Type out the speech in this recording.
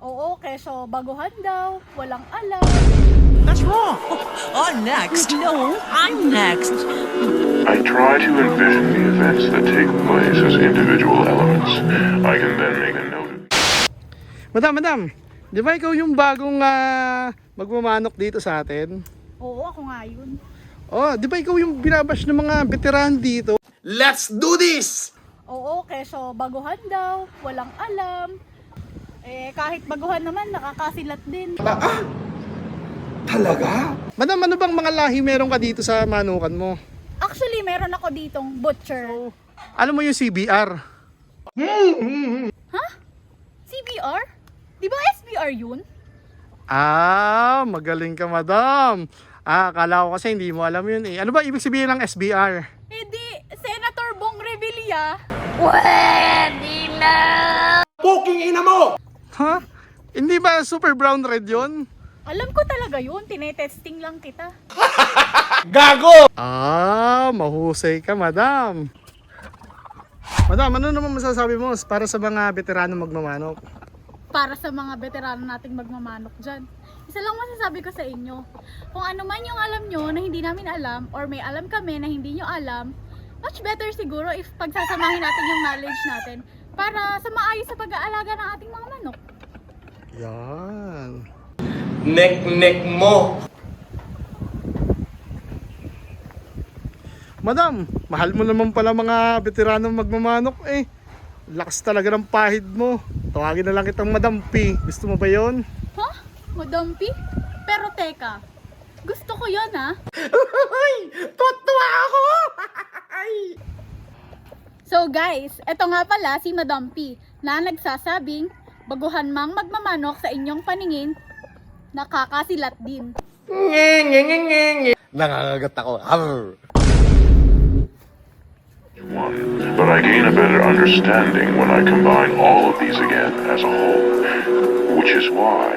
Oo, keso baguhan daw, walang alam. That's wrong. I'm next. No, I'm next. I try to envision the events that take place as individual elements. I can then make a note of Madam, di ba ikaw yung bagong magmamanok dito sa atin? Oo, ako nga yun. Oh, di ba ikaw yung binabash ng mga veteran dito? Let's do this! Oo, keso baguhan daw, walang alam. Kahit baguhan naman, nakakasilat din. Talaga? Madam, ano bang mga lahi meron ka dito sa manukan mo? Actually, meron ako ditong butcher. Alam mo yung CBR? Ha? CBR? Di ba SBR yun? Magaling ka, madam. Akala ko kasi hindi mo alam yun eh. Ano ba ibig sabihin ng SBR? Eh di, Senator Bong Revilla. Ha? Hindi ba super brown red yun? Alam ko talaga yun, tinetesting lang kita. Mahusay ka, madam. Madam, ano naman masasabi mo para sa mga veterano magmamanok? Para sa mga veterano nating magmamanok dyan. Isa lang masasabi ko sa inyo, kung ano man yung alam nyo na hindi namin alam, or may alam kami na hindi nyo alam, much better siguro if pagsasamahin natin yung knowledge natin para sa maayos sa pag-aalaga ng ating mga manok. Yan. Nek mo. Madam, mahal mo naman pala mga veterano magmamanok eh. Lakas talaga ng pahid mo. Tawagin na lang kitang Madam P. Gusto mo ba yon? Ha? Madampi? Pero teka, gusto ko yun ha? Tuwa ako! So guys, eto nga pala si Madam P na nagsasabing baguhan mang magmamanok sa inyong paningin, nakakasilat din. Nangangagat ako. one, but I gain a better understanding when I combine all of these again as a whole, which is why